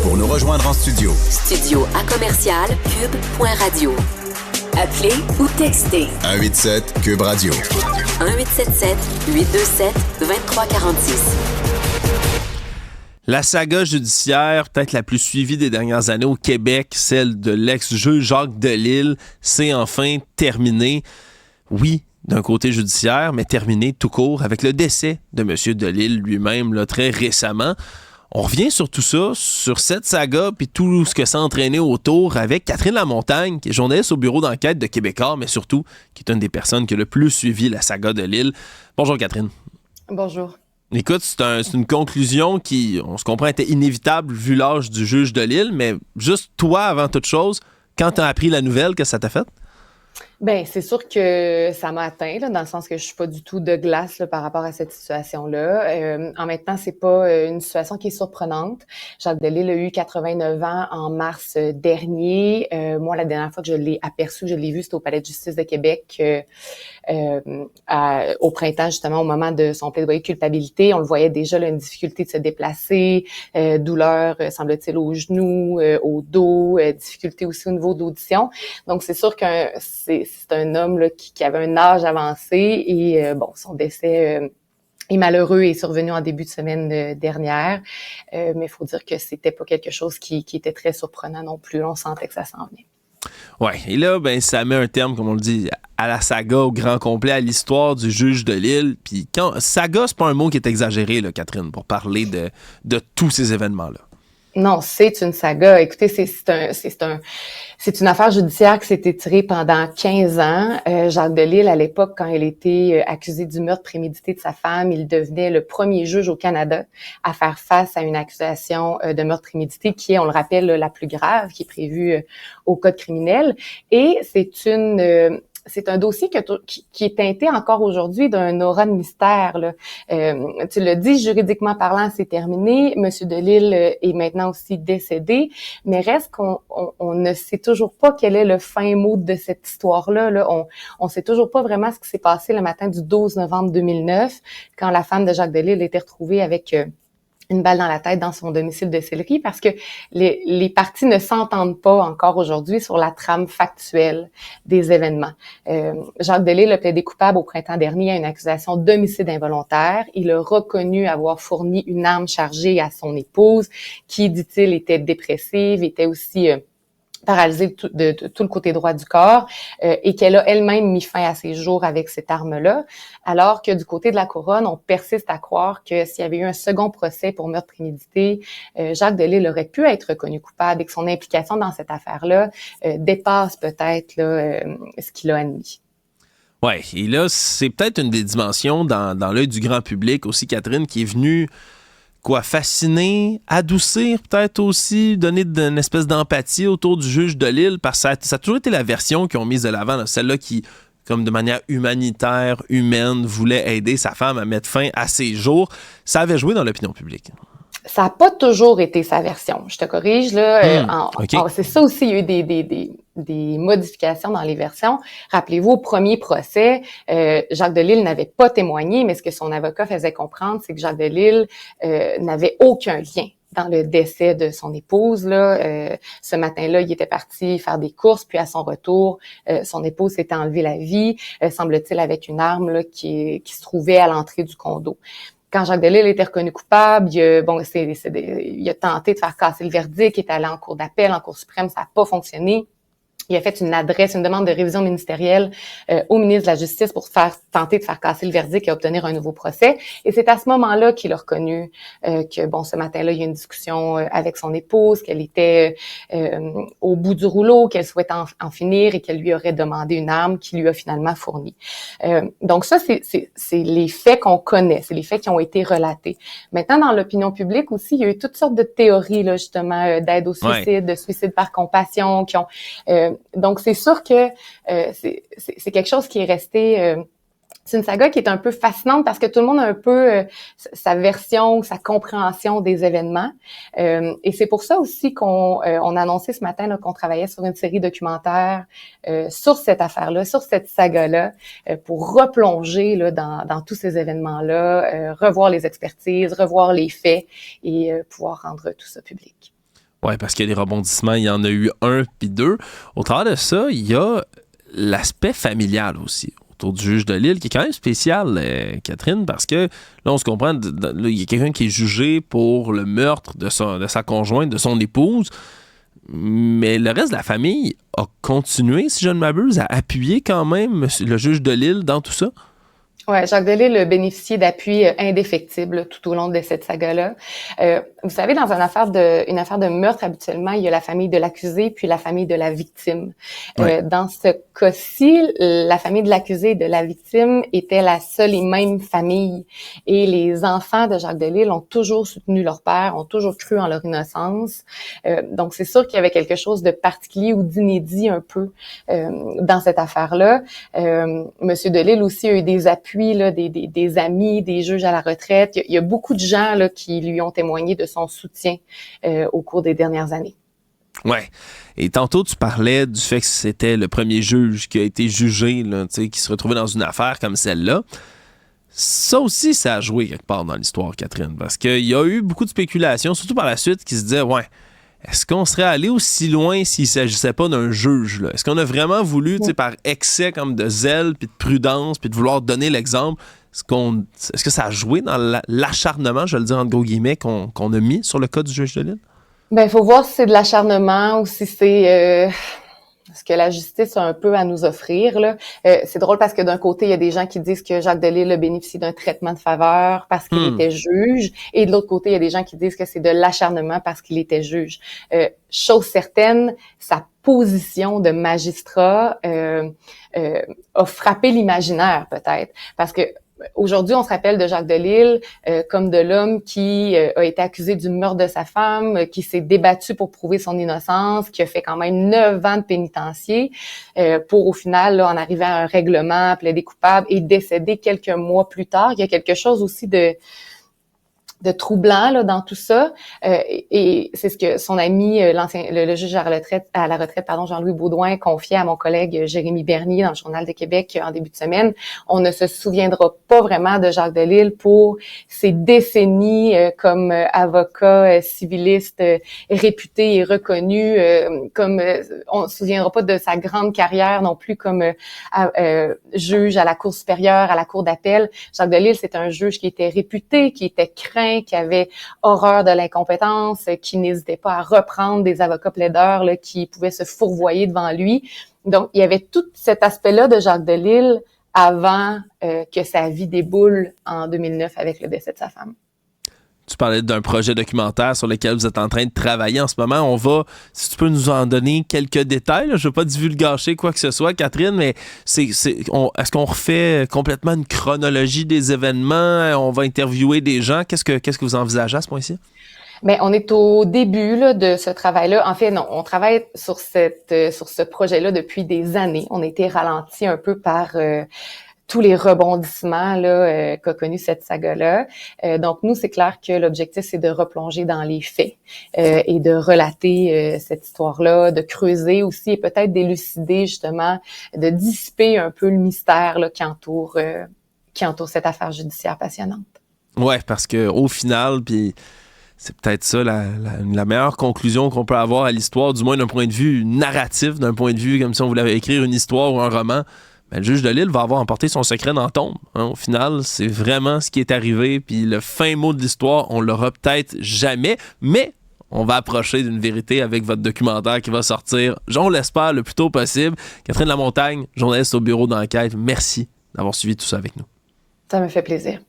Pour nous rejoindre en studio. Studio à commercial cube.radio. Appelez ou textez. 187 Cube Radio. 1877-827-2346. La saga judiciaire, peut-être la plus suivie des dernières années au Québec, celle de l'ex-juge Jacques Delisle, c'est enfin terminé. Oui, d'un côté judiciaire, mais terminé tout court avec le décès de M. Delisle lui-même là, très récemment. On revient sur tout ça, sur cette saga, puis tout ce que ça a entraîné autour avec Catherine Lamontagne, qui est journaliste au bureau d'enquête de Québécois, mais surtout qui est une des personnes qui a le plus suivi la saga Delisle. Bonjour Catherine. Bonjour. Écoute, c'est une conclusion qui, on se comprend, était inévitable vu l'âge du juge Delisle, mais juste toi, avant toute chose, quand tu as appris la nouvelle, qu'est-ce que ça t'a fait? Ben, c'est sûr que ça m'a atteint, là, dans le sens que je suis pas du tout de glace là, par rapport à cette situation-là. En même temps, c'est pas une situation qui est surprenante. Jacques Delisle a eu 89 ans en mars dernier. Moi, la dernière fois que je l'ai aperçu, que je l'ai vu, c'était au Palais de justice de Québec au printemps, justement, au moment de son plaidoyer de culpabilité. On le voyait déjà, là, une difficulté de se déplacer, douleur, semble-t-il, aux genoux, au dos, difficulté aussi au niveau de l'audition. Donc, c'est sûr que c'est un homme là, qui avait un âge avancé et son décès est malheureux et survenu en début de semaine dernière. Mais il faut dire que c'était pas quelque chose qui était très surprenant non plus. On sentait que ça s'en venait. Ouais, et là, ben, ça met un terme, comme on le dit, à la saga au grand complet, à l'histoire du juge Delisle. Puis saga, c'est pas un mot qui est exagéré, là, Catherine, pour parler de tous ces événements-là. Non, c'est une saga. Écoutez, c'est une affaire judiciaire qui s'est étirée pendant 15 ans. Jacques Delisle, à l'époque, quand il était accusé du meurtre prémédité de sa femme, il devenait le premier juge au Canada à faire face à une accusation de meurtre prémédité qui est, on le rappelle, la plus grave, qui est prévue au Code criminel. Et c'est un dossier qui est teinté encore aujourd'hui d'un aura de mystère. Là. Tu l'as dit, juridiquement parlant, c'est terminé. Monsieur Delisle est maintenant aussi décédé, mais reste qu'on ne sait toujours pas quel est le fin mot de cette histoire-là. Là. On sait toujours pas vraiment ce qui s'est passé le matin du 12 novembre 2009, quand la femme de Jacques Delisle a été retrouvée avec une balle dans la tête dans son domicile de Sillery, parce que les parties ne s'entendent pas encore aujourd'hui sur la trame factuelle des événements. Jacques Delisle a plaidé coupable au printemps dernier à une accusation d'homicide involontaire. Il a reconnu avoir fourni une arme chargée à son épouse, qui, dit-il, était dépressive, était aussi paralysée de tout le côté droit du corps, et qu'elle a elle-même mis fin à ses jours avec cette arme-là, alors que du côté de la couronne, on persiste à croire que s'il y avait eu un second procès pour meurtre prémédité, Jacques Delisle aurait pu être reconnu coupable et que son implication dans cette affaire-là dépasse peut-être là, ce qu'il a admis. Ouais, et là, c'est peut-être une des dimensions dans l'œil du grand public aussi, Catherine, qui est venue fasciner, adoucir peut-être aussi, donner une espèce d'empathie autour du juge Delisle, parce que ça a toujours été la version qu'ils ont mise de l'avant, là, celle-là qui, comme de manière humanitaire, humaine, voulait aider sa femme à mettre fin à ses jours. Ça avait joué dans l'opinion publique. Ça n'a pas toujours été sa version. Je te corrige, là. Okay. C'est ça aussi, il y a eu des modifications dans les versions. Rappelez-vous, au premier procès, Jacques Delisle n'avait pas témoigné, mais ce que son avocat faisait comprendre, c'est que Jacques Delisle n'avait aucun lien dans le décès de son épouse. Là. Ce matin-là, il était parti faire des courses, puis à son retour, son épouse s'était enlevé la vie, semble-t-il, avec une arme là, qui se trouvait à l'entrée du condo. Quand Jacques Delisle était reconnu coupable, il a tenté de faire casser le verdict, il est allé en cour d'appel, en cour suprême, ça n'a pas fonctionné. Il a fait une demande de révision ministérielle au ministre de la Justice pour tenter de faire casser le verdict et obtenir un nouveau procès. Et c'est à ce moment-là qu'il a reconnu que, ce matin-là, il y a eu une discussion avec son épouse, qu'elle était au bout du rouleau, qu'elle souhaitait en finir et qu'elle lui aurait demandé une arme qu'il lui a finalement fournie. Donc ça, c'est les faits qu'on connaît, c'est les faits qui ont été relatés. Maintenant, dans l'opinion publique aussi, il y a eu toutes sortes de théories, là, justement, d'aide au suicide, de suicide par compassion, qui ont... donc, c'est sûr que c'est quelque chose qui est resté... c'est une saga qui est un peu fascinante parce que tout le monde a un peu sa version, sa compréhension des événements. Et c'est pour ça aussi qu'on a annoncé ce matin là, qu'on travaillait sur une série documentaire sur cette affaire-là, sur cette saga-là, pour replonger là, dans tous ces événements-là, revoir les expertises, revoir les faits et pouvoir rendre tout ça public. Oui, parce qu'il y a des rebondissements, il y en a eu un puis deux. Au travers de ça, il y a l'aspect familial aussi, autour du juge de Lille, qui est quand même spécial, Catherine, parce que là, on se comprend, il y a quelqu'un qui est jugé pour le meurtre de sa conjointe, de son épouse, mais le reste de la famille a continué, si je ne m'abuse, à appuyer quand même le juge de Lille dans tout ça. Ouais, Jacques Delisle a bénéficié d'appui indéfectible tout au long de cette saga-là. Vous savez, dans une affaire de meurtre, habituellement, il y a la famille de l'accusé puis la famille de la victime. Ouais. Dans ce cas-ci, la famille de l'accusé et de la victime était la seule et même famille. Et les enfants de Jacques Delisle ont toujours soutenu leur père, ont toujours cru en leur innocence. Donc, c'est sûr qu'il y avait quelque chose de particulier ou d'inédit un peu dans cette affaire-là. Monsieur Delisle aussi a eu des appuis là, des amis, des juges à la retraite. Il y a beaucoup de gens là, qui lui ont témoigné de son soutien au cours des dernières années. Ouais. Et tantôt, tu parlais du fait que c'était le premier juge qui a été jugé, là, qui se retrouvait dans une affaire comme celle-là. Ça aussi, ça a joué quelque part dans l'histoire, Catherine, parce qu'il y a eu beaucoup de spéculations, surtout par la suite, qui se disaient, ouais, est-ce qu'on serait allé aussi loin s'il ne s'agissait pas d'un juge, là? Est-ce qu'on a vraiment voulu, par excès comme de zèle, puis de prudence, puis de vouloir donner l'exemple, est-ce que ça a joué dans l'acharnement, je vais le dire entre gros guillemets, qu'on a mis sur le cas du juge de Lille? Ben, il faut voir si c'est de l'acharnement ou si c'est ce que la justice a un peu à nous offrir, là. C'est drôle parce que d'un côté, il y a des gens qui disent que Jacques Delisle a bénéficié d'un traitement de faveur parce qu'il était juge, et de l'autre côté, il y a des gens qui disent que c'est de l'acharnement parce qu'il était juge. Chose certaine, sa position de magistrat a frappé l'imaginaire peut-être, parce que aujourd'hui, on se rappelle de Jacques Delisle comme de l'homme qui a été accusé du meurtre de sa femme, qui s'est débattu pour prouver son innocence, qui a fait quand même 9 ans de pénitencier pour au final là, en arriver à un règlement, plaider coupable et décéder quelques mois plus tard. Il y a quelque chose aussi de troublant là dans tout ça, et c'est ce que son ami le juge à la retraite Jean-Louis Baudouin confiait à mon collègue Jérémy Bernier dans le Journal de Québec en début de semaine. On ne se souviendra pas vraiment de Jacques Delisle pour ses décennies comme avocat civiliste réputé et reconnu, on ne se souviendra pas de sa grande carrière non plus comme juge à la Cour supérieure, à la Cour d'appel. Jacques Delisle, c'est un juge qui était réputé, qui était craint, qui avait horreur de l'incompétence, qui n'hésitait pas à reprendre des avocats plaideurs là, qui pouvaient se fourvoyer devant lui. Donc, il y avait tout cet aspect-là de Jacques Delisle avant que sa vie déboule en 2009 avec le décès de sa femme. Tu parlais d'un projet documentaire sur lequel vous êtes en train de travailler en ce moment. On va, si tu peux nous en donner quelques détails, là, je ne veux pas divulgacher quoi que ce soit, Catherine, mais est-ce qu'on refait complètement une chronologie des événements? On va interviewer des gens. Qu'est-ce que vous envisagez à ce point-ci? Ben, on est au début là, de ce travail-là. En fait, non, on travaille sur ce projet-là depuis des années. On a été ralenti un peu par tous les rebondissements là qu'a connu cette saga-là. Donc, nous, c'est clair que l'objectif, c'est de replonger dans les faits et de relater cette histoire-là, de creuser aussi et peut-être d'élucider, justement, de dissiper un peu le mystère là, qui entoure cette affaire judiciaire passionnante. Ouais, parce que au final, puis c'est peut-être ça la meilleure conclusion qu'on peut avoir à l'histoire, du moins d'un point de vue narratif, d'un point de vue comme si on voulait écrire une histoire ou un roman. Ben, le juge de Lille va avoir emporté son secret dans la tombe. Hein. Au final, c'est vraiment ce qui est arrivé. Puis le fin mot de l'histoire, on l'aura peut-être jamais, mais on va approcher d'une vérité avec votre documentaire qui va sortir, on l'espère, le plus tôt possible. Catherine Lamontagne, journaliste au bureau d'enquête, merci d'avoir suivi tout ça avec nous. Ça me fait plaisir.